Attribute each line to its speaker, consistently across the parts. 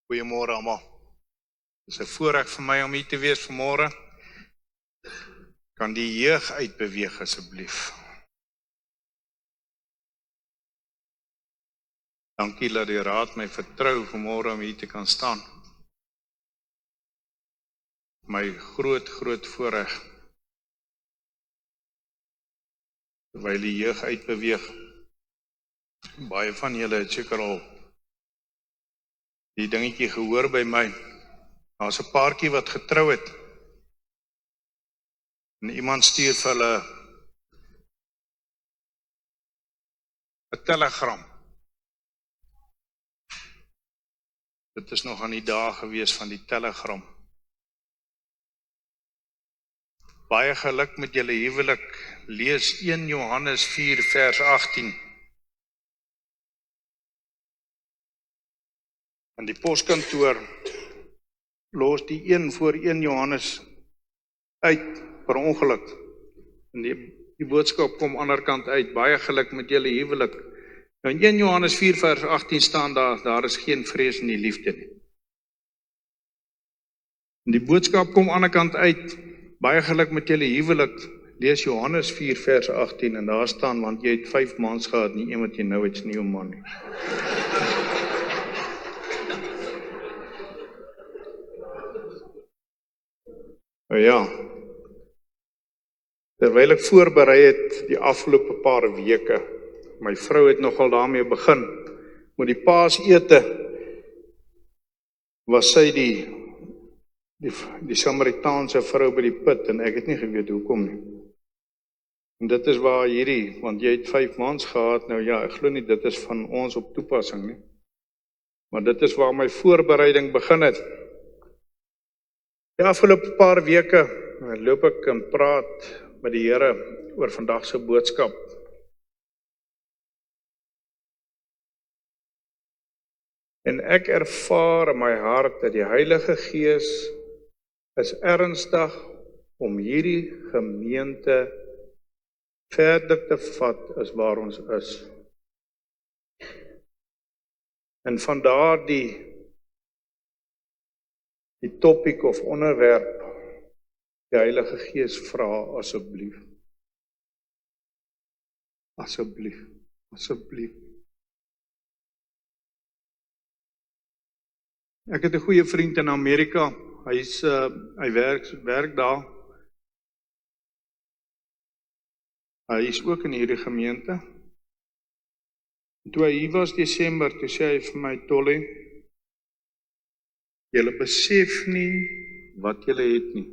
Speaker 1: Goeiemôre almal. Het is 'n voorreg vir my om hier te wees vanmôre. Kan die jeug uitbeweeg asseblief? Dankie dat die raad my vertrou vanmôre om hier te kan staan. My groot voorreg. Terwyl die jeug uitbeweeg. Baie van julle het seker al die dingetjie gehoor by my. Daar's 'n paartjie wat getrou het. En iemand stuur vir hulle 'n telegram. Dit is nog aan die dae gewees van die telegram. Baie geluk met julle huwelik. Lees 1 Johannes 4 vers 18. En die poskantoor los die 1 voor 1 Johannes uit per ongeluk. En die boodskap kom ander kant uit. Baie geluk met julle huwelik. Nou in 1 Johannes 4 vers 18 staan daar is geen vrees in die liefde nie. En die boodskap kom ander kant uit. Baie geluk met julle huwelik. Lees Johannes 4 vers 18 en daar staan, want jy het 5 maans gehad, nie een wat jy nou het, nie jou man nie. Nou ja, terwyl ek voorberei het die afgelope paar weke, my vrou het nogal daarmee begin, met die paasete, was sy die Samaritaanse vrou by die put, en ek het nie geweet hoekom nie. En dit is waar want jy het 5 maans gehad, nou ja, ek glo nie dit is van ons op toepassing nie. Maar dit is waar my voorbereiding begin het. Die afgelope paar weke loop ek en praat met die Here oor vandag se boodskap. En ek ervaar in my hart dat die Heilige Gees is ernstig om hierdie gemeente verder te vat as waar ons is. En vandaar die topic of onderwerp, die Heilige Gees vra asseblief. Asseblief. Ek het 'n goeie vriend in Amerika, hy werk daar. Hy is ook in hierdie gemeente. En toe hy hier was Desember, toe sê hy vir my, Tolly, julle besef nie wat julle het nie.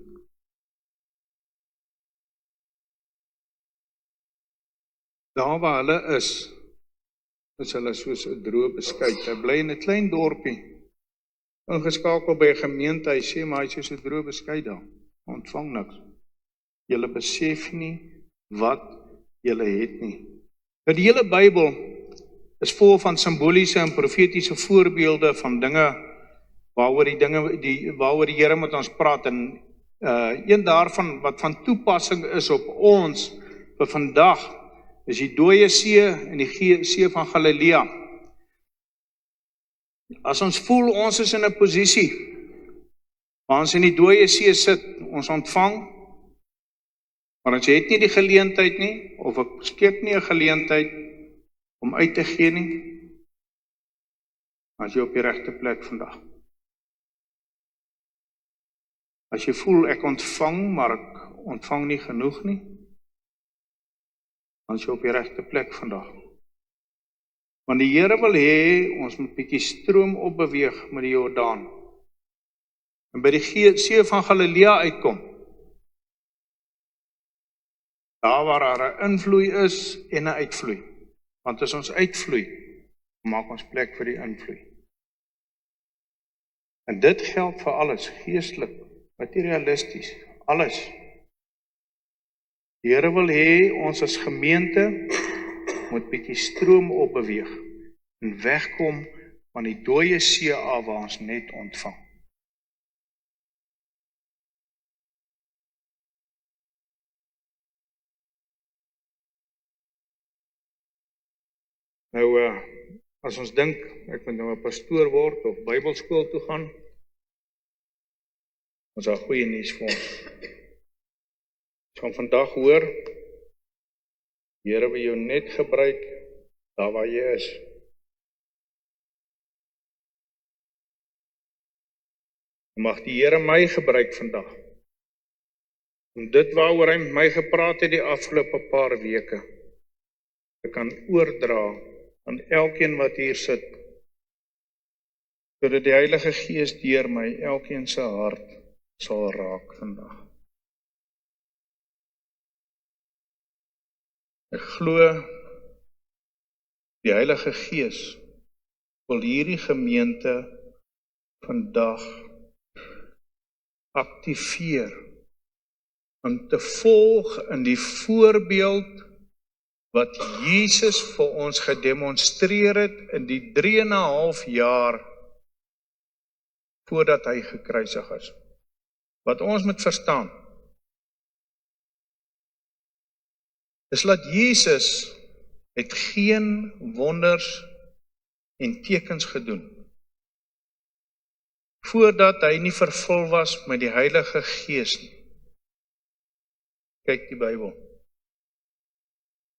Speaker 1: Daar waar hulle is hulle soos 'n droë beskuit. Hy bly in 'n klein dorpie, ingeskakel by 'n gemeente, hy sê, maar hy is soos 'n droë beskuit daar, ontvang niks. Julle besef nie wat julle het nie. Nou die hele Bybel is vol van simboliese en profetiese voorbeelde van dinge waaroor die Here met ons praat, en een daarvan wat van toepassing is op ons vir vandag is die dooie see en die see van Galilea. As ons voel ons is in 'n posisie waar ons in die dooie see sit, ons ontvang, maar ons het nie die geleentheid nie, of ek skep nie 'n geleentheid om uit te gee nie, as jy op die regte plek vandag. As jy voel ek ontvang, maar ek ontvang nie genoeg nie, dan is jy op die regte plek vandag. Want die Here wil hê ons moet 'n bietjie stroom opbeweeg met die Jordaan. En by die see van Galilea uitkom. Daar waar daar 'n invloei is en 'n uitvloei. Want as ons uitvloei, maak ons plek vir die invloei. En dit geld vir alles, geestelik, materialisties, alles. Die Here wil hê ons as gemeente moet bietjie stroom opbeweeg en wegkom van die dooie see af waar ons net ontvang. Nou, as ons dink, ek moet nou 'n pastoor word of Bybelskool toe gaan, ons het goeie nuus vir ons. Ons gaan vandag hoor, die Here wil jou net gebruik, daar waar jy is. Mag die Here my gebruik vandag, om dit waaroor hy met my gepraat het die afgelope paar weke, ek kan oordra aan elkeen wat hier sit, sodat die Heilige Gees deur my elkeen se hart sal raak vandag. Ek glo die Heilige Gees wil hierdie gemeente vandag aktiveer om te volg in die voorbeeld wat Jesus vir ons gedemonstreer het in die 3,5 jaar voordat hy gekruisig is. Wat ons moet verstaan, is dat Jesus het geen wonders en tekens gedoen, voordat hy nie vervul was met die Heilige Gees nie. Kyk die Bybel.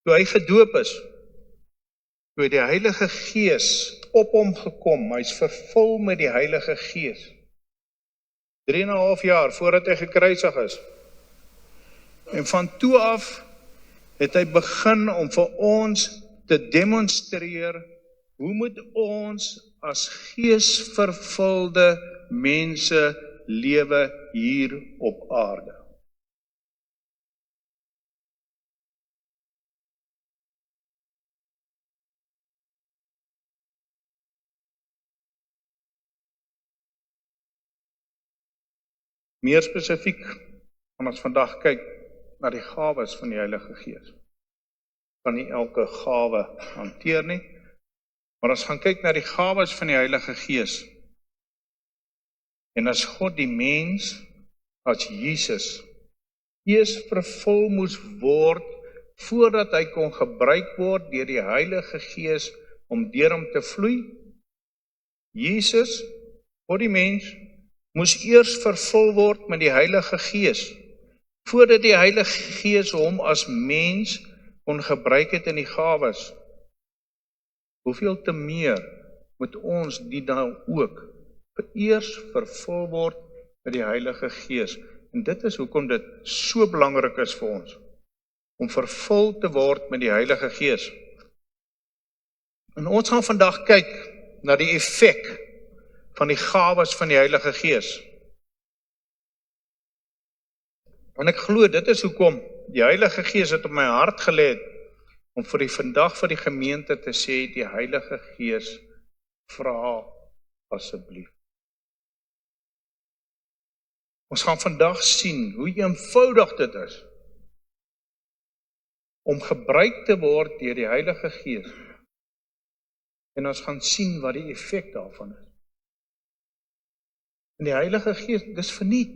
Speaker 1: Toe hy gedoop is, toe die Heilige Gees op hom gekom, hy is vervul met die Heilige Gees. 3,5 jaar voordat hy gekruisig is. En van toe af het hy begin om vir ons te demonstreer, hoe moet ons as geesvervulde mense lewe hier op aarde. Meer spesifiek, as ons vandag kyk na die gawes van die Heilige Gees. Kan nie elke gawe hanteer nie, maar as gaan kyk na die gawes van die Heilige Gees, en as God die mens, as Jesus, eers vervul moes word, voordat hy kon gebruik word deur die Heilige Gees, om deur hom te vloei, Jesus, God die mens, moes eers vervul word met die Heilige Gees, voordat die Heilige Gees hom as mens kon gebruik het in die gawes. Hoeveel te meer moet ons die dan ook eers vervul word met die Heilige Gees. En dit is hoekom dit so belangrik is vir ons, om vervul te word met die Heilige Gees. En ons gaan vandag kyk na die effek van die gawes van die Heilige Gees. En ek glo, dit is hoekom die Heilige Gees het op my hart gelê het, om vir die vandag vir die gemeente te sê, die Heilige Gees, vra asseblief. Ons gaan vandag sien hoe eenvoudig dit is, om gebruik te word deur die Heilige Gees. En ons gaan sien wat die effek daarvan is. En die Heilige Gees, dis verniet.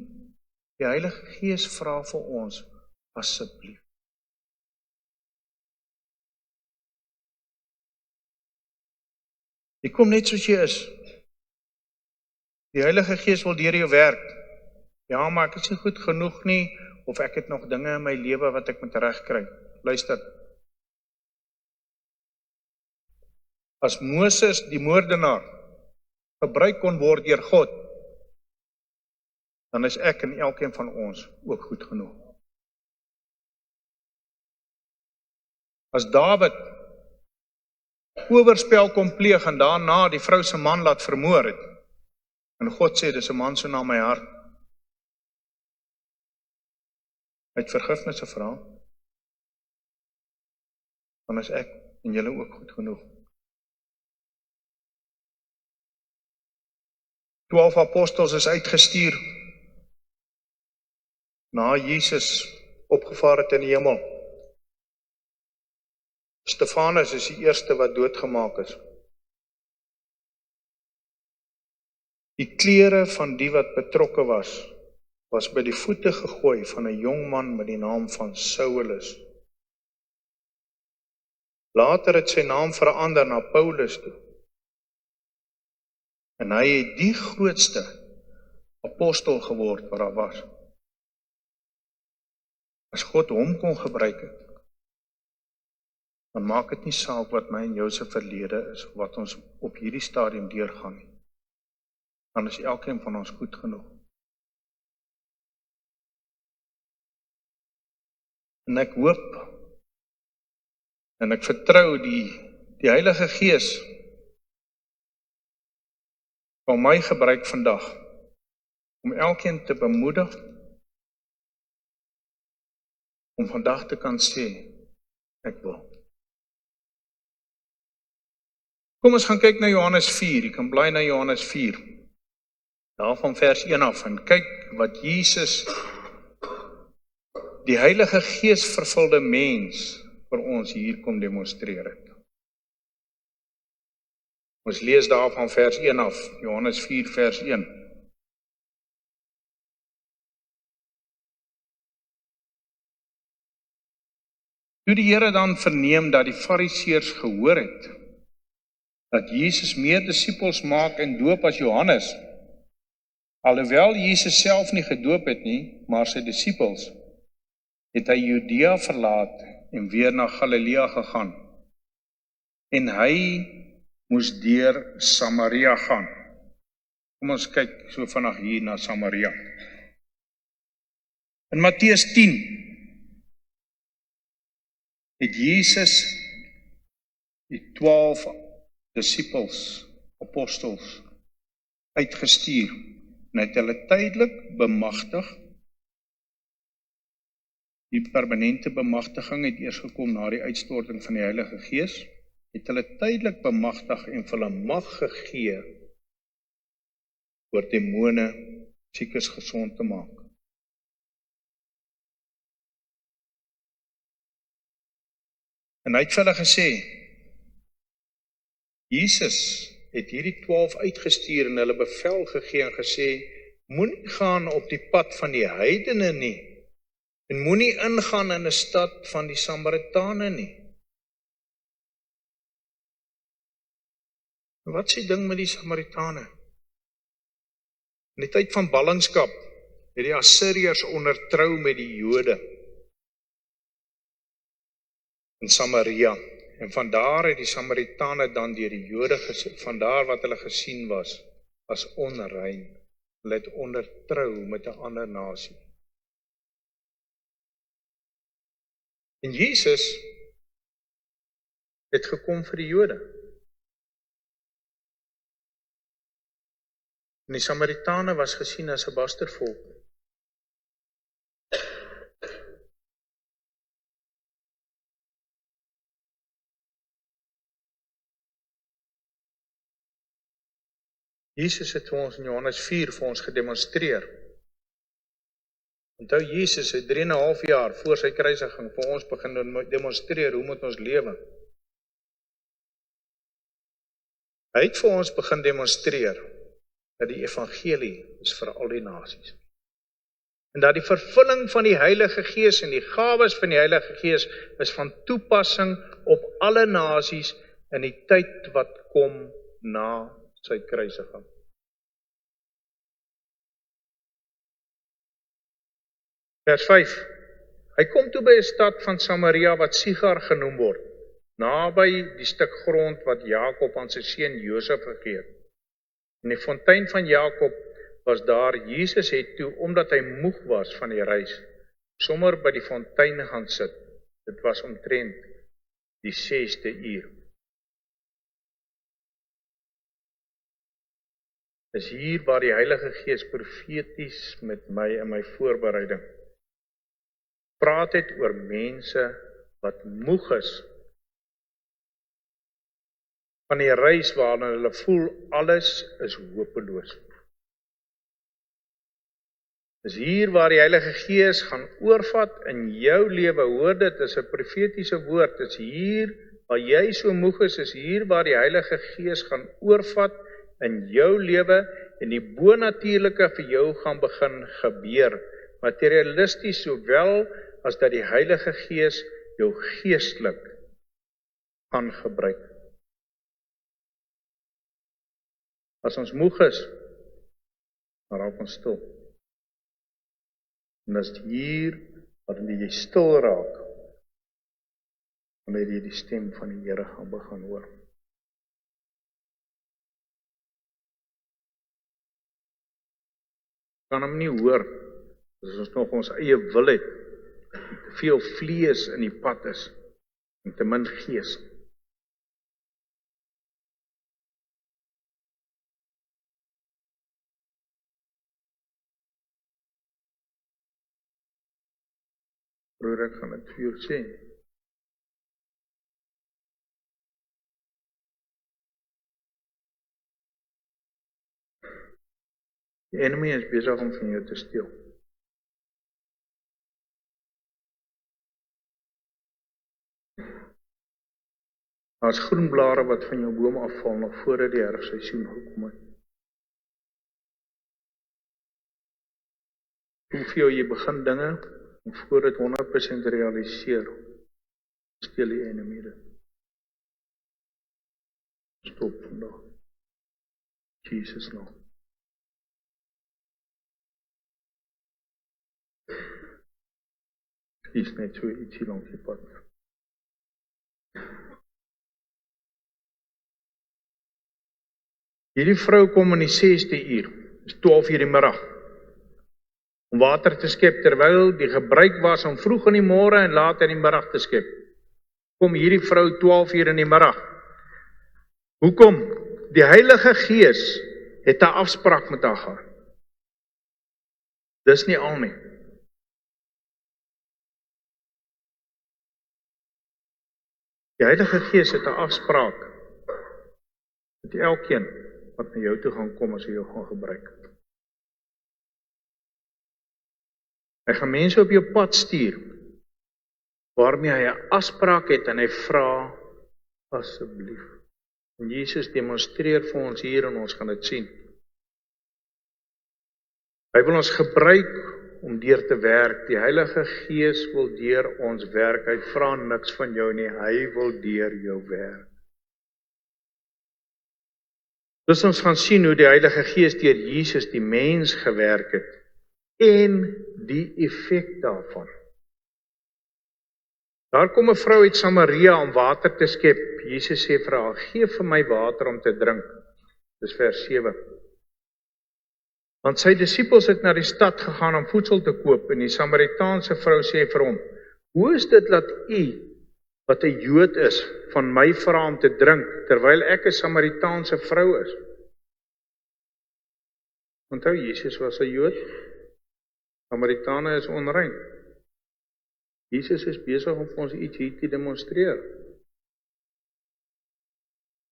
Speaker 1: Die Heilige Gees vra vir ons, asseblief. Jy kom net soos jy is. Die Heilige Gees wil deur jou werk. Ja, maar ek is nie goed genoeg nie, of ek het nog dinge in my lewe wat ek moet regkry. Luister. As Moses, die moordenaar, gebruik kon word deur God, dan is ek en elkeen van ons ook goed genoeg. As Dawid oorspel kon pleeg en daarna die vrou se man laat vermoor het, en God sê, dis 'n man so na my hart, hy het vergifnis gevra, dan is ek en julle ook goed genoeg. 12 apostels is uitgestuur, na Jesus opgevaar het in die hemel. Stefanus is die eerste wat doodgemaak is. Die klere van die wat betrokke was by die voete gegooi van 'n jong man met die naam van Saulus. Later het sy naam verander na Paulus toe. En hy het die grootste apostel geword wat daar was. As God hom kon gebruik het, dan maak dit nie saak wat my en jou se verlede is, wat ons op hierdie stadium deurgaan nie. Dan is elkeen van ons goed genoeg. En ek hoop, en ek vertrou die Heilige Gees wil my gebruik vandag, om elkeen te bemoedig, om vandag te kan sê, ek wil. Kom ons gaan kyk na Johannes 4, jy kan bly na Johannes 4, daar van vers 1 af, en kyk wat Jesus, die Heilige Gees vervulde mens, vir ons hier kom demonstreer het. Ons lees daar van vers 1 af, Johannes 4 vers 1. Toe die Here dan verneem dat die Fariseërs gehoor het, dat Jesus meer disippels maak en doop as Johannes, alhoewel Jesus self nie gedoop het nie, maar sy disippels, het hy Judea verlaat en weer na Galilea gegaan. En hy moes deur Samaria gaan. Kom ons kyk so vanaf hier na Samaria. In Matteus 10 het Jesus die 12 disippels, apostels, uitgestuur en het hulle tydelik bemagtig. Die permanente bemagtiging het eers gekom na die uitstorting van die Heilige Gees, het hulle tydelik bemagtig en vir hulle mag gegee oor demone, siekes gesond te maak. En hy het vir hulle gesê, Jesus het hierdie 12 uitgestuur en hulle bevel gegee en gesê, moenie gaan op die pad van die heidene nie, en moenie ingaan in 'n stad van die Samaritane nie. Wat is die ding met die Samaritane? In die tyd van ballingskap het die Assiriërs ondertrou met die Jode in Samaria. En vandaar het die Samaritane dan deur die Jode, vandaar wat hulle gesien was, as onrein. Hulle het ondertrou met 'n ander nasie. En Jesus het gekom vir die Jode. En die Samaritane was gesien as 'n bastervolk. Jesus het vir ons in Johannes 4 vir ons gedemonstreer. Onthou, Jesus het 3,5 jaar voor sy kruisiging vir ons begin demonstreer hoe moet ons lewe. Hy het vir ons begin demonstreer dat die evangelie is vir al die nasies. En dat die vervulling van die Heilige Gees en die gawes van die Heilige Gees is van toepassing op alle nasies in die tyd wat kom na sy kruisiging. Vers 5. Hy kom toe by 'n stad van Samaria wat Sigar genoem word, naby die stuk grond wat Jakob aan sy seun Josef gegee het. In die fontein van Jakob was daar. Jesus het toe, omdat hy moeg was van die reis, sommer by die fontein gaan sit. Dit was omtrent die 6de uur. Is hier waar die Heilige Gees profeties met my in my voorbereiding praat het oor mense wat moeg is van die reis waarin hulle voel alles is hopeloos. Is hier waar die Heilige Gees gaan oorvat in jou lewe, hoor dit is 'n profetiese woord, is hier waar jy so moeg is hier waar die Heilige Gees gaan oorvat in jou lewe en die bonatuurlike vir jou gaan begin gebeur, materialisties sowel as dat die Heilige Gees jou geestelik gaan gebruik. As ons moeg is, dan raak ons stil. En as hier, wanneer jy stil raak, wanneer jy die stem van die Here gaan begin hoor. Kan hom nie hoor, as ons nog ons eie wil het, te veel vlees in die pad is, en te min gees. Broer, ek gaan dit vir jou sê. Die enemy is besig om van jou te steel. Daar's groen blare wat van jou boom afval nog voordat die herfseisoen gekom het. Hoeveel jy begin dinge, en voor dit 100% realiseer, steel die enemy dit. Stop vandag. Jesus naam. Is net so ietsie langs die pad. Hierdie vrou kom in die 6de uur, is 12 uur die middag, om water te skep, terwyl die gebruik was om vroeg in die môre en laat in die middag te skep. Kom hierdie vrou 12 uur in die middag. Hoekom? Die Heilige Gees het 'n afspraak met haar gehad. Dis nie al nie. Die Heilige Gees het 'n afspraak met elkeen wat na jou toe gaan kom as jy jou gaan gebruik. Hy gaan mense op jou pad stuur, waarmee hy 'n afspraak het en hy vra, asseblief. En Jesus demonstreer vir ons hier en ons gaan dit sien. Hy wil ons gebruik om deur te werk. Die Heilige Gees wil deur ons werk. Hy vra niks van jou nie, hy wil deur jou werk. Dus ons gaan sien hoe die Heilige Gees deur Jesus die mens gewerk het en die effek daarvan. Daar kom 'n vrou uit Samaria om water te skep. Jesus sê vir haar, gee vir my water om te drink. Dis vers 7. Want sy disippels het na die stad gegaan om voedsel te koop en die Samaritaanse vrou sê vir hom, hoe is dit dat u, wat 'n Jood is, van my vra om te drink, terwyl ek 'n Samaritaanse vrou is? Onthou, Jesus was 'n Jood, Samaritane is onrein. Jesus is besig om vir ons iets hier te demonstreer.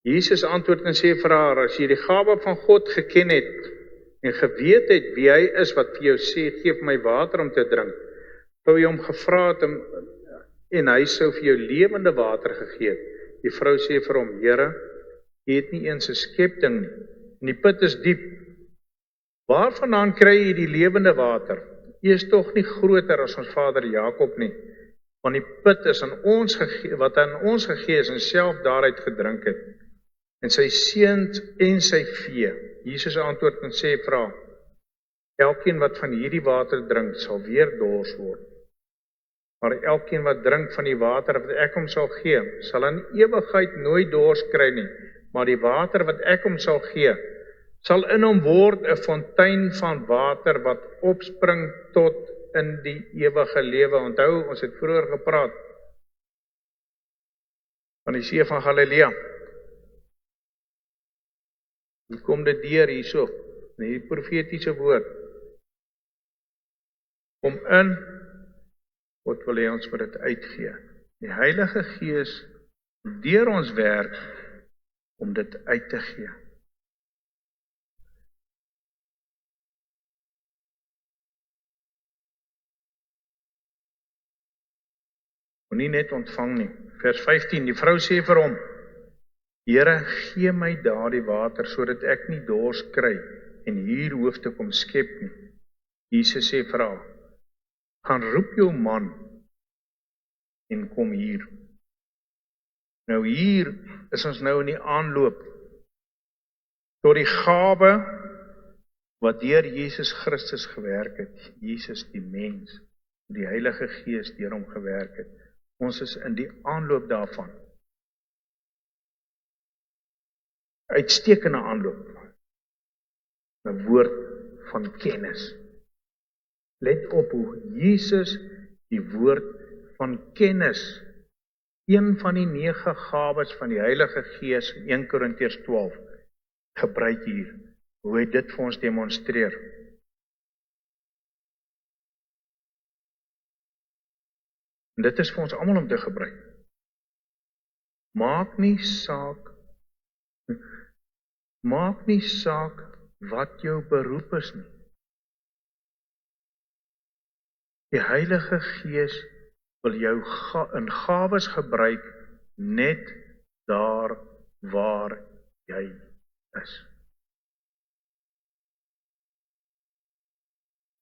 Speaker 1: Jesus antwoord en sê vir haar, as jy die gawe van God geken het, en geweet het wie hy is wat vir jou sê, geef my water om te drink, sou jy hom gevra het en hy sou vir jou lewende water gegee het. Die vrou sê vir hom, Here, jy het nie eens 'n skepting nie, en die put is diep. Waarvandaan kry jy die lewende water? Jy is tog nie groter as ons vader Jakob nie, want die put is aan ons gegee, wat aan ons gegee is en self daaruit gedrink het, en sy seuns en sy vee. Jesus antwoord en sê vir haar, elkeen wat van hierdie water drink, sal weer dors word. Maar elkeen wat drink van die water wat ek hom sal gee, sal in ewigheid nooit dors kry nie, maar die water wat ek hom sal gee, sal in hom word 'n fontein van water wat opspring tot in die ewige lewe. Onthou, ons het vroeër gepraat van die see van Galilea. Hier kom dit deur hierso, in hierdie profetiese woord. Kom in, God wil hê ons moet dit uitgee. Die Heilige Gees deur ons werk om dit uit te gee. Nie net ontvang nie. Vers 15, die vrou sê vir hom, Here, gee my daardie water, sodat ek nie dors kry, en hier hoef te kom skep nie. Jesus sê vir haar, gaan roep jou man, en kom hier. Nou hier is ons nou in die aanloop, tot die gawe wat deur Jesus Christus gewerk het, Jesus die mens, die Heilige Gees deur hom gewerk het. Ons is in die aanloop daarvan. Uitstekende aanloop. 'n woord van kennis. Let op hoe Jesus die woord van kennis, een van die 9 gawes van die Heilige Gees, 1 Korintiërs 12, gebruik hier. Hoe hy dit vir ons demonstreer. En dit is vir ons almal om te gebruik. Maak nie saak wat jou beroep is nie. Die Heilige Gees wil jou in gawes gebruik net daar waar jy is.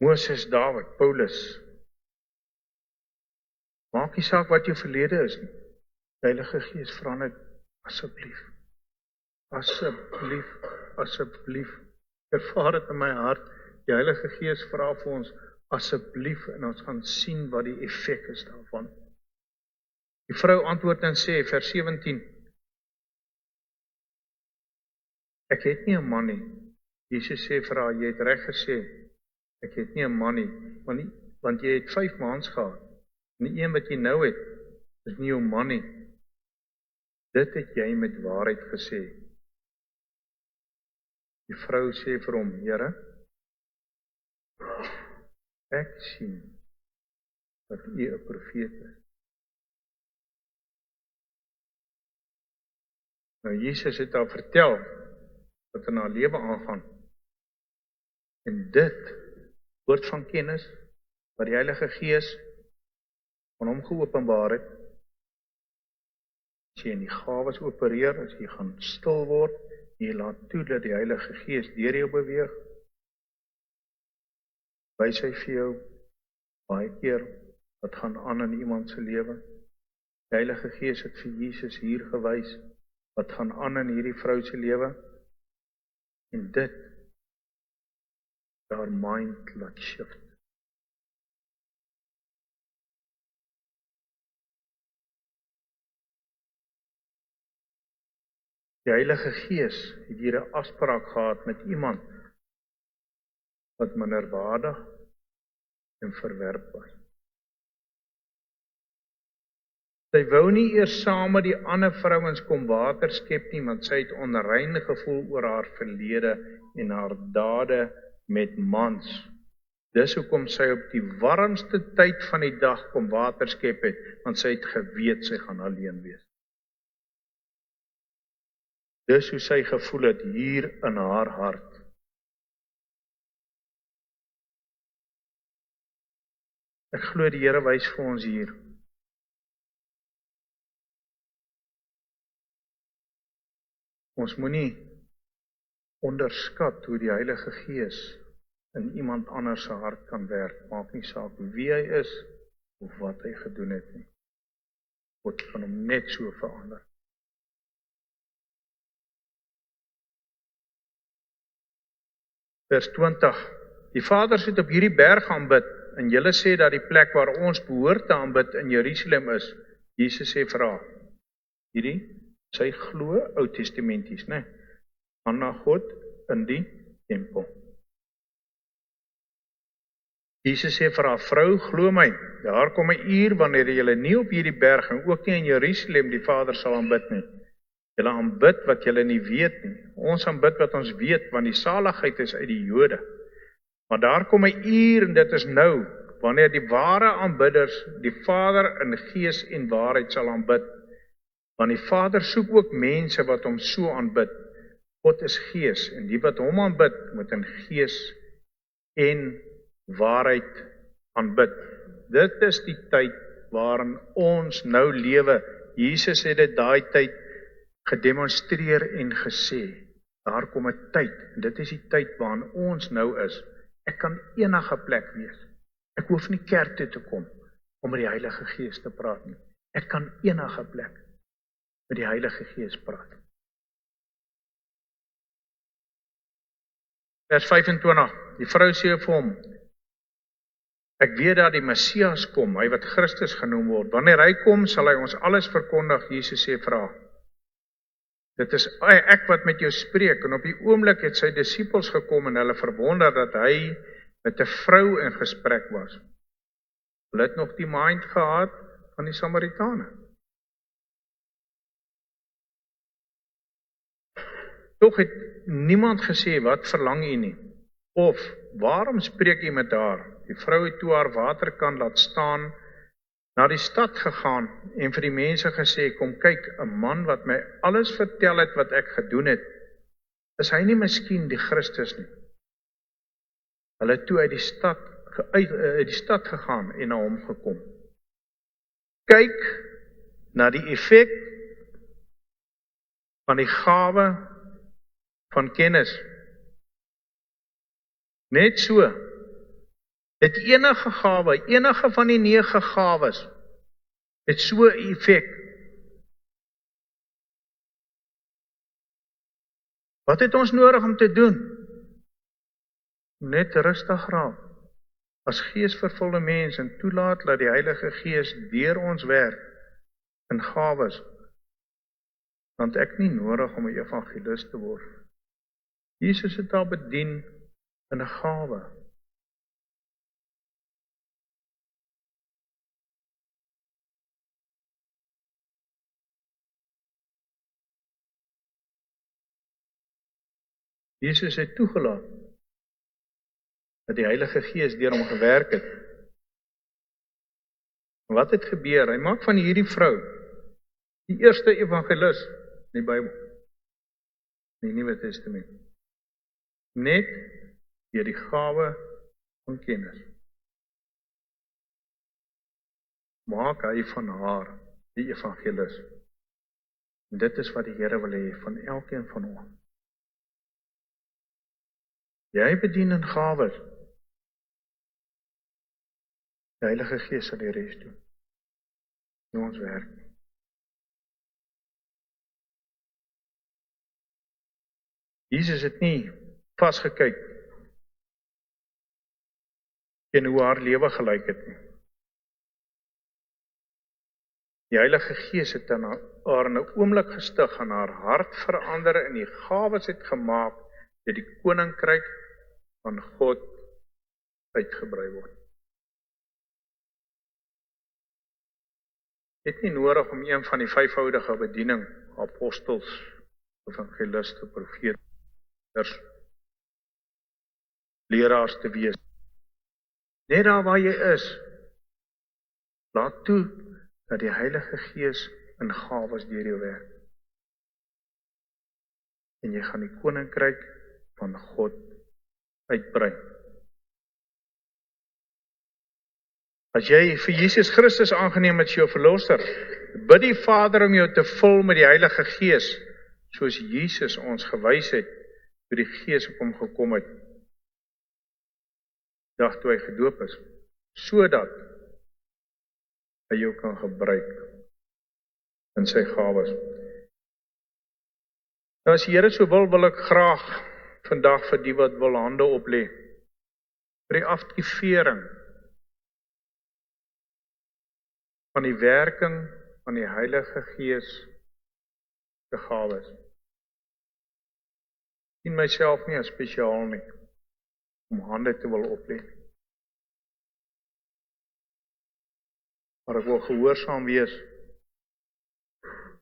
Speaker 1: Moses, Dawid, Paulus. Maak nie saak wat jou verlede is nie. Die Heilige Gees vra net, asseblief. Asseblief. Ervaar dit in my hart. Die Heilige Gees vra vir ons, asseblief, en ons gaan sien wat die effek is daarvan. Die vrou antwoord en sê, vers 17, ek het nie 'n man nie. Jesus sê vir haar, jy het reg gesê, ek het nie 'n man nie, want jy het 5 maans gehad. En die een wat jy nou het, is nie jou man nie. Dit het jy met waarheid gesê. Die vrou sê vir hom, Here, ek sien dat u 'n profeet is. Nou Jesus het haar vertel wat in haar lewe aangaan. En dit, woord van kennis, wat die Heilige Gees van hom geopenbaar het, as jy in die gawes opereer, as jy gaan stil word, jy laat toe dat die Heilige Gees deur jou beweeg, wys hy vir jou baie keer wat gaan aan in iemand se lewe. Die Heilige Gees het vir Jesus hier gewys wat gaan aan in hierdie vrou se lewe, en dit haar mind laat shift. Die Heilige Gees het hier 'n afspraak gehad met iemand wat minderwaardig en verwerp was. Sy wou nie eers saam met die ander vrouens kom water skep nie, want sy het onrein gevoel oor haar verlede en haar dade met mans. Dis hoekom sy op die warmste tyd van die dag kom water skep het, want sy het geweet sy gaan alleen wees. Dis hoe sy gevoel het hier in haar hart. Ek glo die Here wys vir ons hier. Ons moenie onderskat hoe die Heilige Gees in iemand anders se hart kan werk. Maak nie saak wie hy is of wat hy gedoen het nie. God kan hom net so verander. Vers 20. Die vaders het op hierdie berg aanbid, en julle sê dat die plek waar ons behoort te aanbid in Jerusalem is. Jesus sê vir haar, sy glo Ou Testamenties, né? Aan na God in die tempel. Jesus sê vir haar, vrou, glo my, daar kom 'n uur wanneer julle nie op hierdie berg en ook nie in Jerusalem die Vader sal aanbid nie. Julle aanbid wat julle nie weet nie. Ons aanbid wat ons weet, want die saligheid is uit die Jode. Maar daar kom 'n uur, en dit is nou, wanneer die ware aanbidders die Vader in gees en waarheid sal aanbid. Want die Vader soek ook mense wat hom so aanbid. God is gees, en die wat hom aanbid, moet in gees en waarheid aanbid. Dit is die tyd waarin ons nou lewe. Jesus het dit daai tyd gedemonstreer en gesê, daar kom 'n tyd, en dit is die tyd waarin ons nou is. Ek kan enige plek wees. Ek hoef nie kerk toe te kom om met die Heilige Gees te praat nie. Ek kan enige plek met die Heilige Gees praat.
Speaker 2: Vers 25, die vrou sê vir hom, ek weet dat die Messias kom, hy wat Christus genoem word. Wanneer hy kom, sal hy ons alles verkondig, Jesus sê vir haar. Dit is ek wat met jou spreek, en op die oomblik het sy disippels gekom en hulle verwonder dat hy met 'n vrou in gesprek was. Hulle het nog die mind gehad van die Samaritane. Tog het niemand gesê, wat verlang u nie? Of, waarom spreek u met haar? Die vrou het toe haar waterkan laat staan, na die stad gegaan en vir die mense gesê, kom kyk, 'n man wat my alles vertel het wat ek gedoen het, is hy nie miskien die Christus nie? Hulle het toe uit die stad gegaan en na hom gekom. Kyk na die effek van die gawe van kennis. Net so, het enige gawe, enige van die 9 gawes, het so 'n effek. Wat het ons nodig om te doen? Net rustig raak, as geesvervulde mens en toelaat dat die Heilige Gees deur ons werk in gawes, want ek nie nodig om 'n evangelis te word. Jesus het al bedien in 'n gawe. Jesus het toegelaat dat die Heilige Gees deur hom gewerk het. En wat het gebeur? Hy maak van hierdie vrou die eerste evangelis in die Bybel, in die Nuwe Testament. Net deur die gawe van kennis. Maak hy van haar die evangelis. En dit is wat die Here wil hê van elkeen van ons. Jy bedien in gawes. Die Heilige Gees sal die res doen. Nie ons werk nie. Jesus het nie vasgekyk en hoe haar lewe gelyk het nie. Die Heilige Gees het aan haar in 'n oomblik gestig en haar hart verander en die gawes het gemaak dat die koninkryk van God uitgebrei word. Het nie nodig om een van die 5voudige bediening, apostels, evangeliste, profeters, leraars te wees. Net daar waar jy is, laat toe dat die Heilige Gees in gawes deur jou werk. En jy gaan die koninkryk van God uitbrei. As jy vir Jesus Christus aangeneem het as jou verlosser, bid die Vader om jou te vul met die Heilige Gees, soos Jesus ons gewys het, toe die Gees op hom gekom het, dag toe hy gedoop is, sodat hy jou kan gebruik in sy gawes. Nou as die Here so wil ek graag vandag vir die wat wil hande oplê, vir die aktivering van die werking van die Heilige Gees se gawes. Ek sien myself nie as spesiaal nie, om hande te wil oplê. Maar ek wil gehoorsaam wees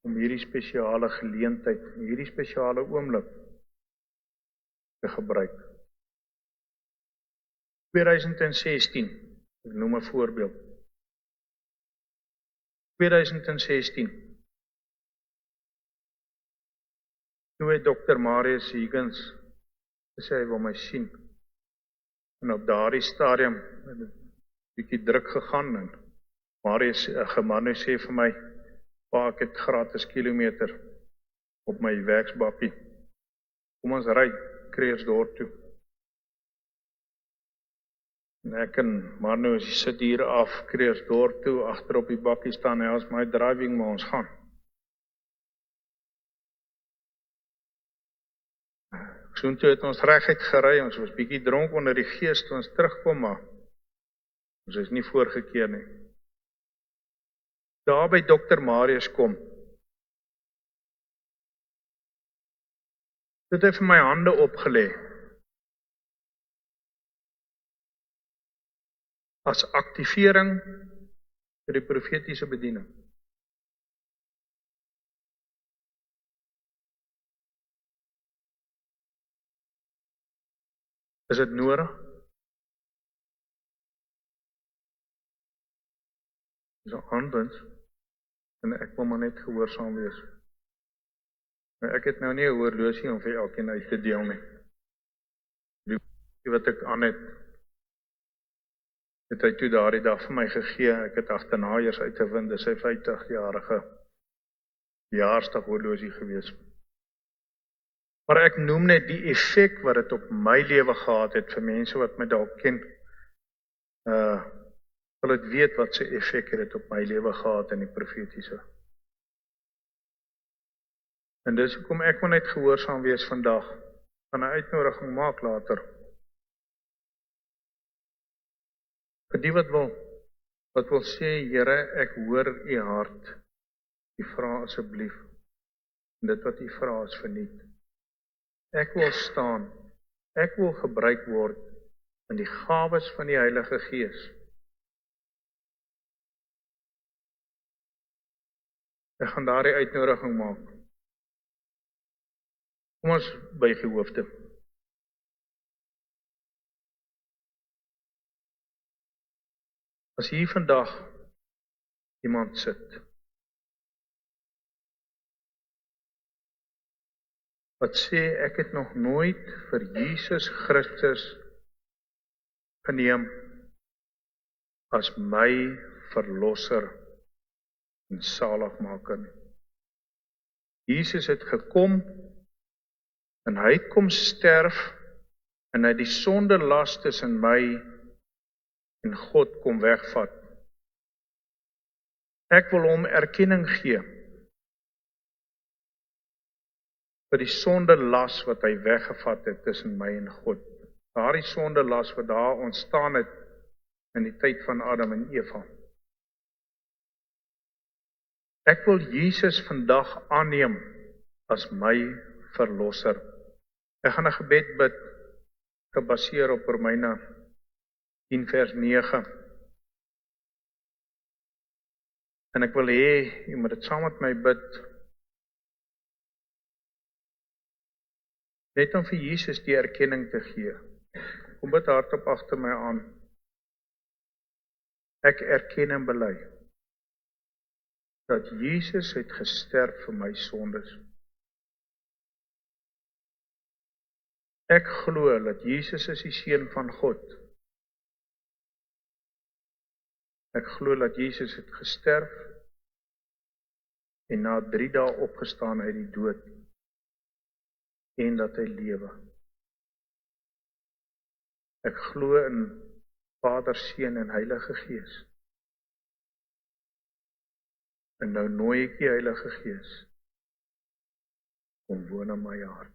Speaker 2: om hierdie spesiale geleentheid, hierdie spesiale oomblik te gebruik. 2016, ek noem 'n voorbeeld. 2016, toe het Dr. Marius Higgins gesê hy wil my sien. En op daardie stadium het 'n bietjie druk gegaan en Marius Gemanu sê vir my, pa, ek het gratis kilometer op my werksbakkie. Kom ons ry Kreersdorp toe. En ek en Manu sit hier af Kreersdorp toe, agter op die bakkie staan, hy as my driving, maar ons gaan. Soontoe het ons reguit gery, ons was bietjie dronk onder die gees toe ons terugkom, maar ons is nie voorgekeer nie. Daar by Dr. Marius kom, het hy vir my hande opgelê, as aktivering vir die profetiese bediening. Is dit nodig? Dis 'n aanwinst, en ek wil maar net gehoorsaam wees. Nou, ek het nou nie 'n horlosie om vir elkeen uit te deel nie. Die wat ek aan het hy toe daardie dag vir my gegee, ek het agterna eers uit te vind, dis sy 50-jarige jaarsdag horlosie gewees. Maar ek noem net die effek wat dit op my lewe gehad het, vir mense wat my dalk ken, wil dit weet wat sy effek het dit op my lewe gehad in die profetiese. En dis hoekom ek wil net gehoorsaam wees vandag, van 'n uitnodiging maak later. Vir die wat wil sê, Here, ek hoor u hart, u vra asseblief, en dit wat u vra is verniet. Ek wil staan, ek wil gebruik word in die gawes van die Heilige Gees. Ek gaan daardie uitnodiging maak. Kom ons buig die hoofde. As hier vandag iemand sit, wat sê, ek het nog nooit vir Jesus Christus geneem as my verlosser en saligmaker nie. Jesus het gekom, en hy het kom sterf, en hy het die sondelas tussen my en God kom wegvat. Ek wil hom erkenning gee vir die sondelas wat hy weggevat het tussen my en God. Daardie sondelas wat daar ontstaan het in die tyd van Adam en Eva. Ek wil Jesus vandag aanneem as my verlosser. Ek gaan 'n gebed bid, gebaseer op Romeine 10 vers 9. En ek wil hê, jy moet dit saam met my bid, net om vir Jesus die erkenning te gee. Kom bid hardop agter my aan. Ek erken en bely dat Jesus het gesterf vir my sondes. Ek glo dat Jesus is die seun van God. Ek glo dat Jesus het gesterf en na 3 dae opgestaan uit die dood en dat hy lewe. Ek glo in Vader, Seun en Heilige Gees. En nou nooi ek die Heilige Gees om woon in my hart.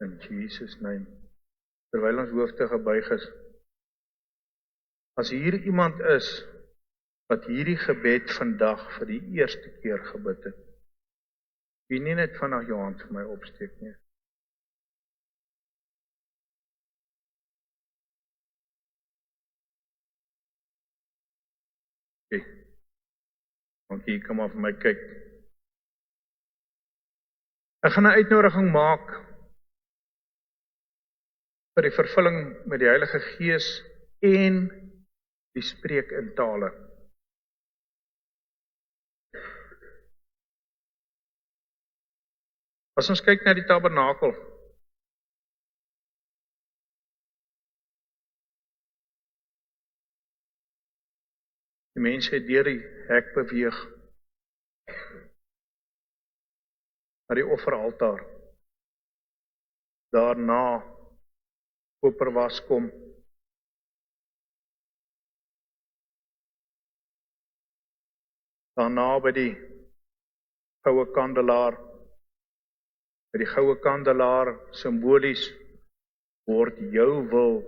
Speaker 2: In Jesus naam. Terwyl ons hoofde gebuig is, as hier iemand is wat hierdie gebed vandag vir die eerste keer gebid het, wie nie net vanaf jou hand vir my opsteek nie. Okay. Want hier kan maar vir my kyk. Ek gaan 'n uitnodiging maak vir die vervulling met die Heilige Gees en die spreek in tale. As ons kyk na die tabernakel, die mense het deur die hek beweeg na die offeraltaar. Daarna koperwas kom. Daarna by die goue kandelaar By die goue kandelaar, simbolies, word jou wil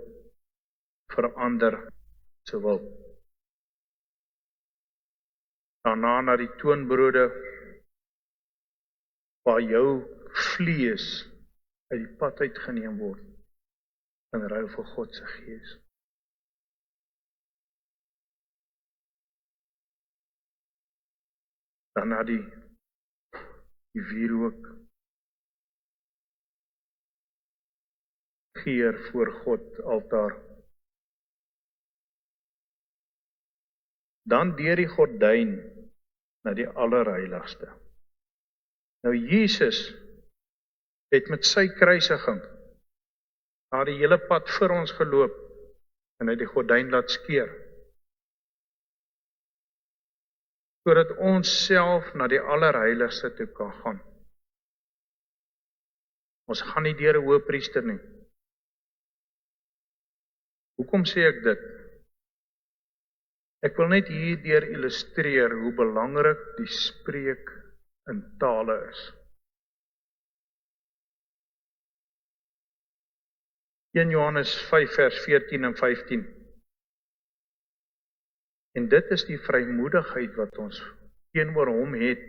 Speaker 2: verander se wil. Daarna na die toonbrode, waar jou vlees uit die pad uitgeneem word, in ruil vir God se gees. Dan na die wierook, geur voor God altaar. Dan deur die gordyn na die allerheiligste. Nou Jesus het met sy kruisiging daar die hele pad vir ons geloop en hy die gordyn laat skeur. Sodat ons self na die allerheiligste toe kan gaan. Ons gaan nie deur 'n hoëpriester nie. Hoekom sê ek dit? Ek wil net hierdeur illustreer hoe belangrik die spreek in tale is. 1 Johannes 5 vers 14 en 15. En dit is die vrymoedigheid wat ons teenoor hom het,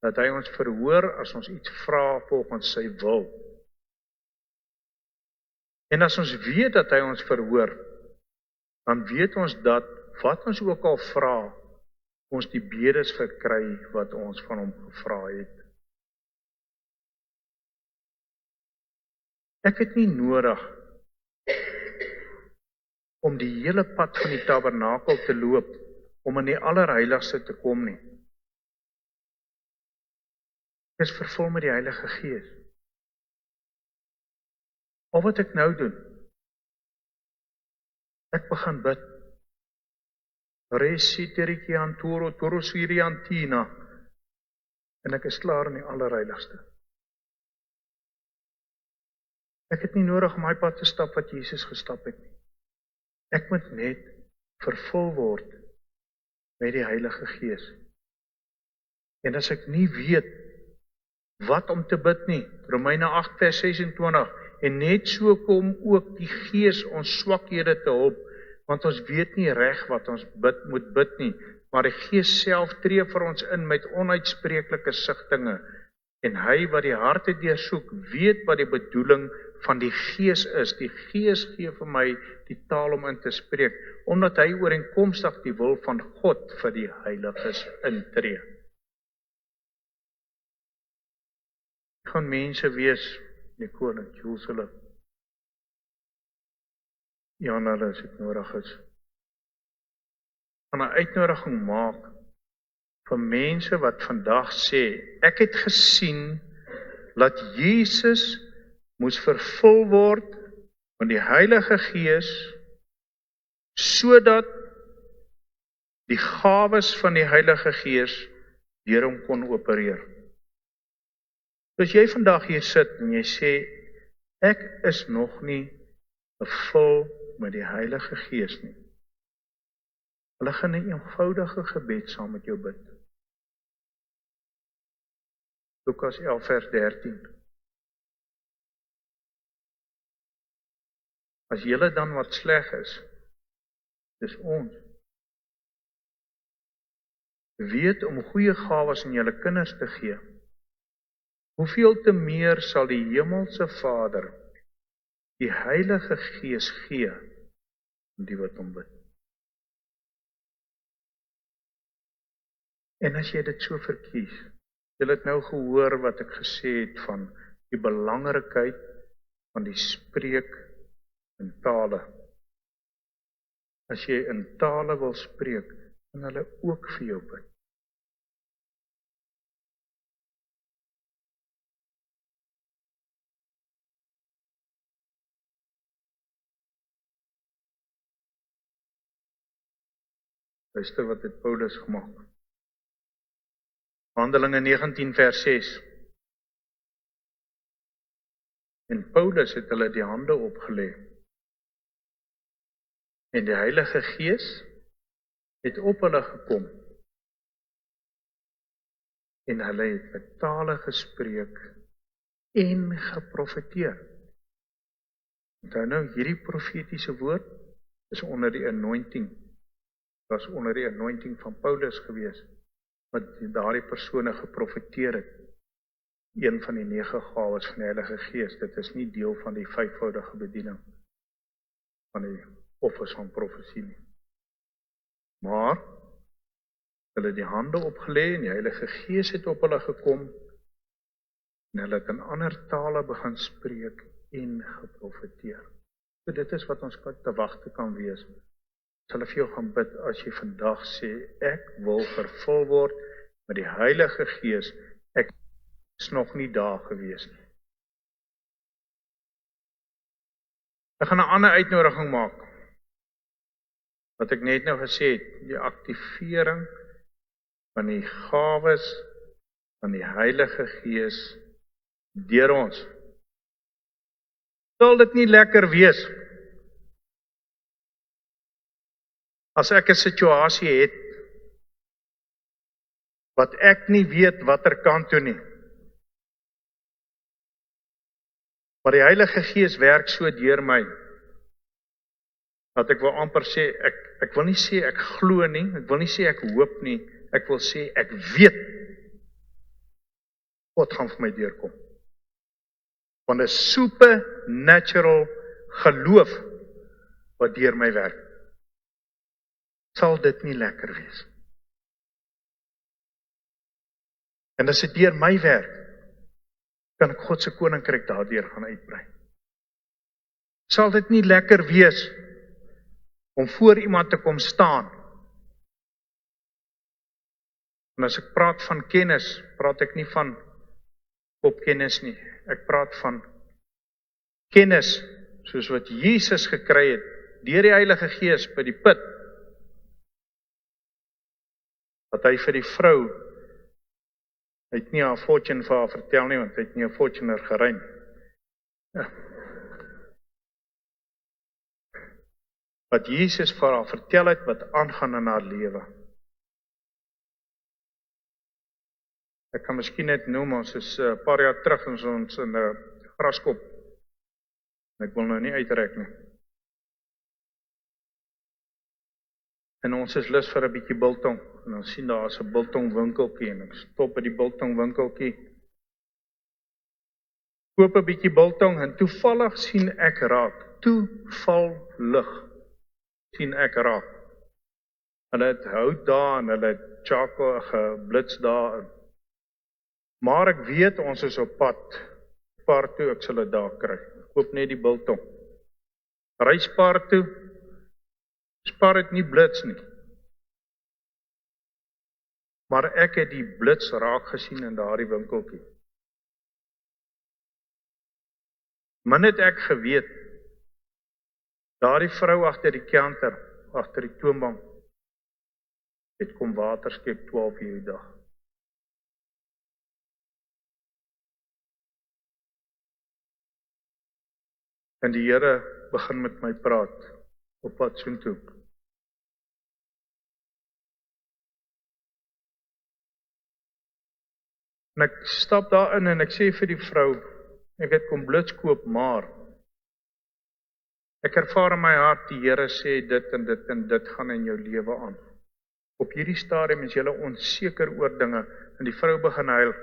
Speaker 2: dat hy ons verhoor as ons iets vra volgens sy wil. En as ons weet dat hy ons verhoor, dan weet ons dat wat ons ook al vra, ons die bedes verkry wat ons van hom gevra het. Ek het nie nodig om die hele pad van die tabernakel te loop, om in die allerheiligste te kom nie. Ek is vervul met die Heilige Gees. Al wat ek nou doen, ek begin bid. Resitirikian toro, torosiriantina, en ek is klaar in die allerheiligste. Ek het nie nodig om my pad te stap wat Jesus gestap het nie. Ek moet net vervul word met die Heilige Gees. En as ek nie weet wat om te bid nie, Romeine 8 vers 26, en net so kom ook die Gees ons swakhede te hulp, want ons weet nie reg wat ons moet bid nie, maar die Gees self tree vir ons in met onuitspreeklike sigtinge, en hy wat die harte deursoek, weet wat die bedoeling van die Gees is. Die Gees gee vir my die taal om in te spreek, omdat hy ooreenkomstig die wil van God vir die heiliges intree. Gaan mense wees, Nicole en Jules hulle, Jana, as dit nodig is, gaan 'n uitnodiging maak vir mense wat vandag sê, ek het gesien dat Jesus moes vervul word van die Heilige Gees, sodat die gawes van die Heilige Gees deur hom kon opereer. As jy vandag hier sit en jy sê, ek is nog nie vervul met die Heilige Gees nie. Hulle gaan 'n eenvoudige gebed saam met jou bid. Lukas 11 vers 13. As julle dan wat sleg is, dis ons, weet om goeie gawes aan julle kinders te gee, hoeveel te meer sal die hemelse Vader die Heilige Gees gee aan die wat hom bid. En as jy dit so verkies, jy het nou gehoor wat ek gesê het van die belangrikheid van die spreek in tale. As jy in tale wil spreek, dan hulle ook vir jou bid. Luister wat het Paulus gemaak. Handelinge 19 vers 6. En Paulus het hulle die hande opgelê. En die Heilige Gees het op hulle gekom. En hulle het met tale gespreek en geprofeteer. Onthou nou, hierdie profetiese woord is onder die anointing. Dit was onder die anointing van Paulus gewees, wat daardie persone geprofeteer het. Een van die 9 gawes van die Heilige Gees, dit is nie deel van die 5voudige bediening van die offers van profesie nie. Maar, hulle het die hande opgelê en die Heilige Gees het op hulle gekom en hulle het in ander tale begin spreek en geprofeteer. So dit is wat ons te wagte kan wees. Sal ek vir jou gaan bid as jy vandag sê, ek wil vervul word met die Heilige Gees, ek is nog nie daar gewees nie. Ek gaan 'n ander uitnodiging maak. Wat ek net nou gesê het, die aktivering van die gawes van die Heilige Gees deur ons. Sal dit nie lekker wees as ek 'n situasie het wat ek nie weet watter kant toe nie. Maar die Heilige Gees werk so deur my, dat ek wil amper sê, ek wil nie sê ek glo nie, ek wil nie sê ek hoop nie, ek wil sê ek weet, God gaan vir my deurkom. Want 'n supernatural geloof, wat deur my werk. Sal dit nie lekker wees? En as dit deur my werk, kan ek God se koninkryk daardeur gaan uitbrei. Sal dit nie lekker wees om voor iemand te kom staan? En as ek praat van kennis, praat ek nie van opkennis nie. Ek praat van kennis, soos wat Jesus gekry het, deur die Heilige Gees by die put. Wat hy vir die vrou, hy het nie haar fortune vir haar vertel nie, want hy het nie 'n fortuner geruim. Ja. Wat Jesus vir haar vertel het, wat aangaan in haar lewe. Ek kan miskien net noem, ons is 'n paar jaar terug ons in 'n graskop. Ek wil nou nie uitreik nie. En ons is lus vir 'n bietjie biltong. En ons sien daar is 'n biltong winkeltjie en ek stop by die biltong winkeltjie. Koop 'n bietjie biltong en toevallig sien ek raak. Toevallig sien ek raak. Hulle het hout daar en hulle het charcoal geblits daar. Maar ek weet ons is op pad. Paar toe, ek sal dit daar kry. Koop net die biltong. Ry Spar toe. Spar het nie blits nie. Maar ek het die blits raak gesien in daardie winkeltjie. Min het ek geweet, daardie vrou agter die counter, agter die toonbank, het kom water skep 12 uur die dag. En die Here begin met my praat, op pad soontoe. En ek stap daar in en ek sê vir die vrou, ek het kom blits koop, maar ek ervaar in my hart, die Here sê dit en dit gaan in jou lewe aan. Op hierdie stadium is jy onseker oor dinge, en die vrou begin huil.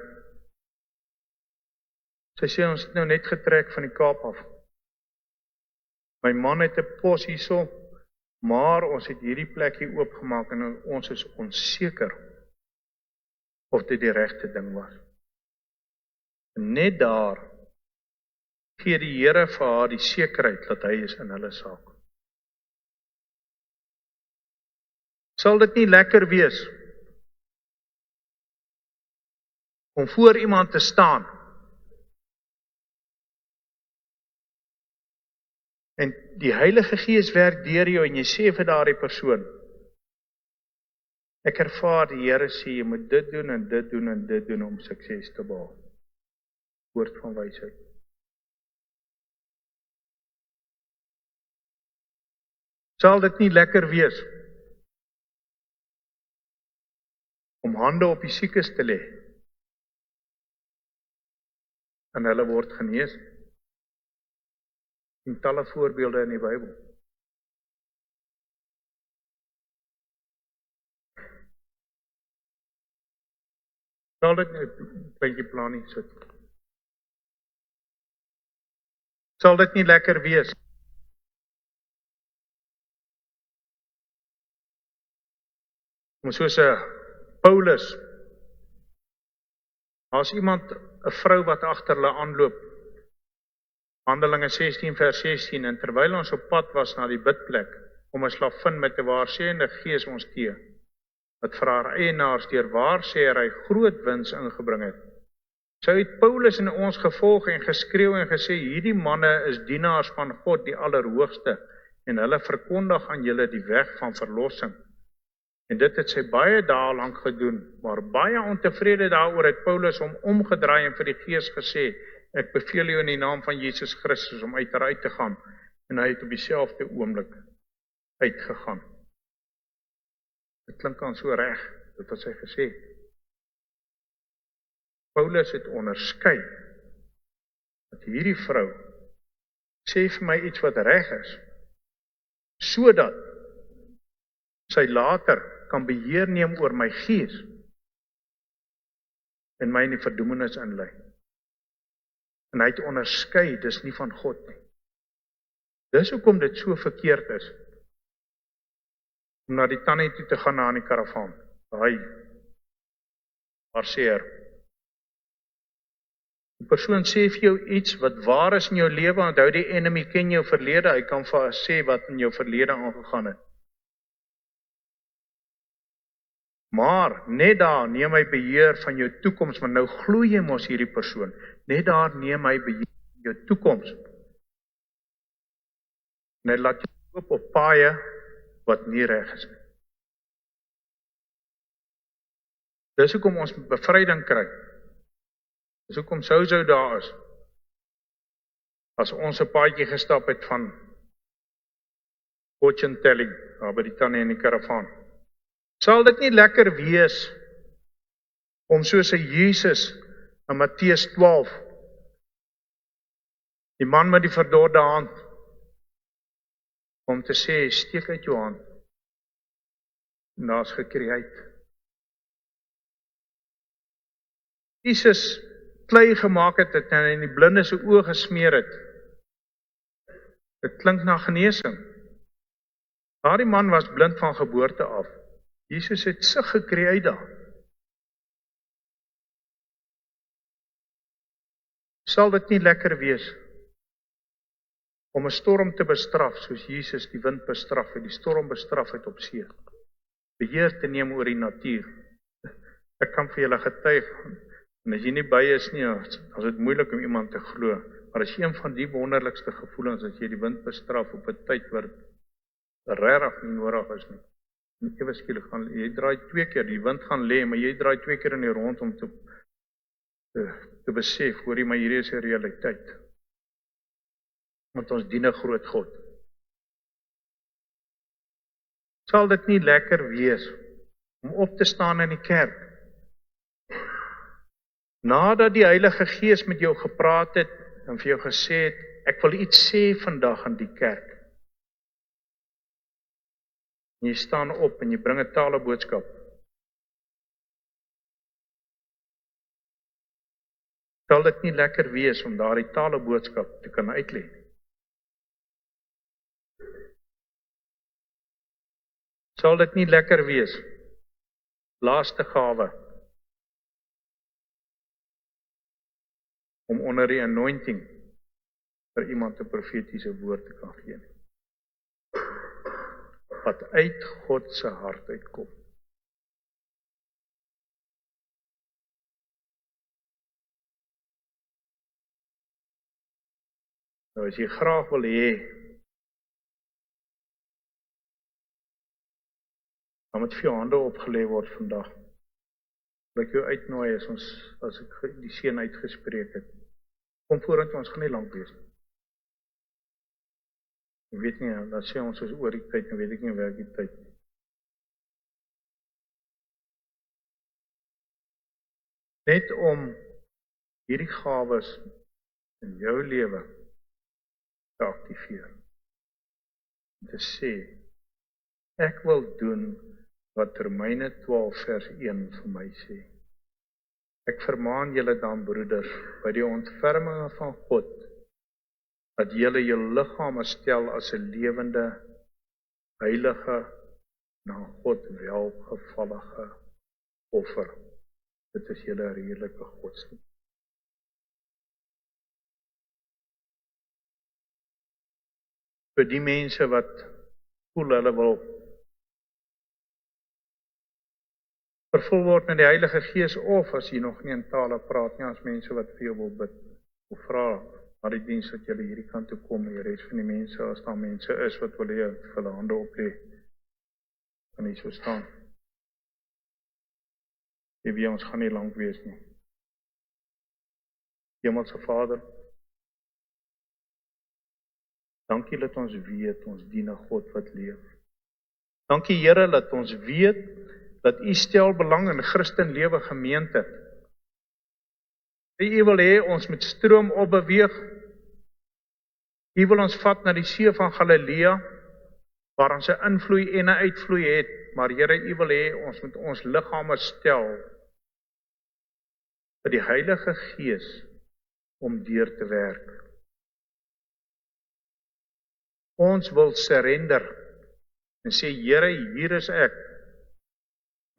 Speaker 2: Sy sê, ons het nou net getrek van die Kaap af. My man het 'n pos hierso, maar ons het hierdie plek hier oopgemaak en ons is onseker of dit die regte ding was. En net daar gee die Here vir haar die sekerheid dat hy is in hulle saak. Sal dit nie lekker wees om voor iemand te staan en die Heilige Gees werk deur jou en jy sê vir daardie persoon, ek ervaar die Here sê jy moet dit doen en dit doen en dit doen om sukses te behaal. Woord van wysheid. Sal dit nie lekker wees om hande op die siekes te lê en hulle word genees. En talle voorbeelde in die Bybel. Sal dit net 'n kleintjie plan nie sit. Sal dit nie lekker wees? Om soos 'n Paulus, as iemand, 'n vrou wat agter hulle aanloop, Handelinge 16 vers 16, en terwyl ons op pad was na die bidplek, om 'n slavin met 'n waarsêende gees ons tee, wat vir haar eienaars deur waarsêery groot wins ingebring het. Sy het Paulus en ons gevolg en geskreeu en gesê, hierdie manne is dienaars van God die Allerhoogste, en hulle verkondig aan julle die weg van verlossing. En dit het sy baie dae lank gedoen, maar baie ontevrede daaroor het Paulus hom omgedraai en vir die gees gesê, ek beveel jou in die naam van Jesus Christus om uit te gaan, en hy het op dieselfde oomblik uitgegaan. Dit klink aan so reg, dit wat sy gesê het. Paulus het onderskei, dat hierdie vrou sê vir my iets wat reg is, sodat sy later kan beheer neem oor my gees, en my in die verdoemenis inlei. En hy het onderskei, dis nie van God nie. Dis hoekom dit so verkeerd is, om na die tannie toe te gaan na in die karavaan. Hy, waarseer. Die persoon sê vir jou iets wat waar is in jou lewe, onthou die enemy ken jou verlede, hy kan vir sê wat in jou verlede aangegaan het. Maar, net daar neem hy beheer van jou toekoms, want nou glo jy mos hierdie persoon. Net daar neem hy beheer van jou toekoms. En hy laat jou loop op paaie wat nie reg is nie. Dis hoekom ons bevryding kry. Dis hoekom sou daar is. As ons 'n paadjie gestap het van fortune telling, daar by die tannie in die karavaan. Sal dit nie lekker wees om soos 'n Jesus in Matteus 12, die man met die verdorde hand, om te sê, steek uit jou hand, en daar's gekreëheid. Jesus klei gemaak het en in die blinde se oë gesmeer het. Dit klink na genesing. Daardie man was blind van geboorte af. Jesus het sig gekry uit daar. Sal dit nie lekker wees om 'n storm te bestraf, soos Jesus die wind bestraf het, die storm bestraf het op see. Beheer te neem oor die natuur. Ek kan vir julle getuig, en as jy nie by is nie, as dit moeilik om iemand te glo, maar as jy een van die wonderlikste gevoelens, as jy die wind bestraf op 'n tyd wat regtig nie nodig is nie. En ewe skielik gaan, jy draai 2 keer, die wind gaan lê, maar jy draai 2 keer in die rond om te besef, hoor jy, maar hierdie is 'n realiteit. Want ons dien 'n groot God. Sal dit nie lekker wees om op te staan in die kerk, nadat die Heilige Gees met jou gepraat het en vir jou gesê het, ek wil iets sê vandag in die kerk. En jy staan op en jy bring 'n taleboodskap. Sal dit nie lekker wees om daardie taleboodskap te kan uitlê? Sal dit nie lekker wees? Laaste gawe. Om onder die anointing vir iemand 'n profetiese woord te kan gee. Wat uit God se hart uitkom. Nou as jy graag wil hê, dan moet vir jou hande opgelê word vandag. Wil ek jou uitnooi as ek die seën uitgespreek het. Kom vorentoe, ons gaan nie lank wees nie. Ek weet nie, dan sê ons is oor die tyd, en weet ek nie werk die tyd nie. Net om hierdie gawes in jou lewe te aktiveer. Om te sê, ek wil doen wat Romeine 12 vers 1 vir my sê. Ek vermaan julle dan, broeders, by die ontferminge van God, dat julle julle liggame stel as 'n lewende, heilige, na God welgevallige offer. Dit is julle redelike godsdienst. Vir die mense wat voel hulle wil vervul word met die Heilige Gees, of as jy nog nie in tale praat nie, as mense wat vir jou wil bid, of vra, maar die diens dat julle hierdie kant toe kom, die res van die mense, as daar mense is wat wil jy vir hulle hande oplê, kan nie so staan. Die wie ons gaan nie lank wees nie. Hemelse Vader, dankie dat ons weet, ons dien 'n God wat leef. Dankie Here dat ons weet, dat U stel belang in Christenlewe gemeente. U wil hê ons moet stroom opbeweeg. U wil ons vat na die see van Galilea, waar ons 'n invloei en 'n uitvloei het. Maar Here, U wil hê ons moet ons liggame stel vir die Heilige Gees om deur te werk. Ons wil surrender en sê, Here, hier is ek.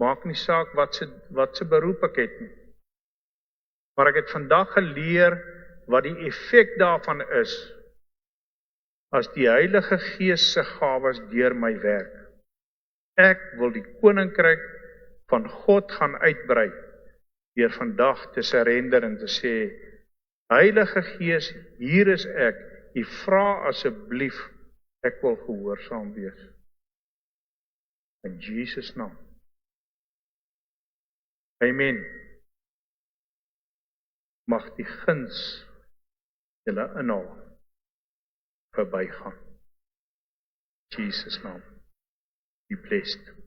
Speaker 2: Maak nie saak wat se beroep ek het nie. Maar ek het vandag geleer wat die effek daarvan is as die Heilige Gees se gawes deur my werk. Ek wil die koninkryk van God gaan uitbrei deur vandag te surrender en te sê, Heilige Gees, hier is ek. U vra asseblief, ek wil gehoorsaam wees. In Jesus naam. Amen. Mag die guns julle inhaal, verbygaan. Jesus naam. Be blessed.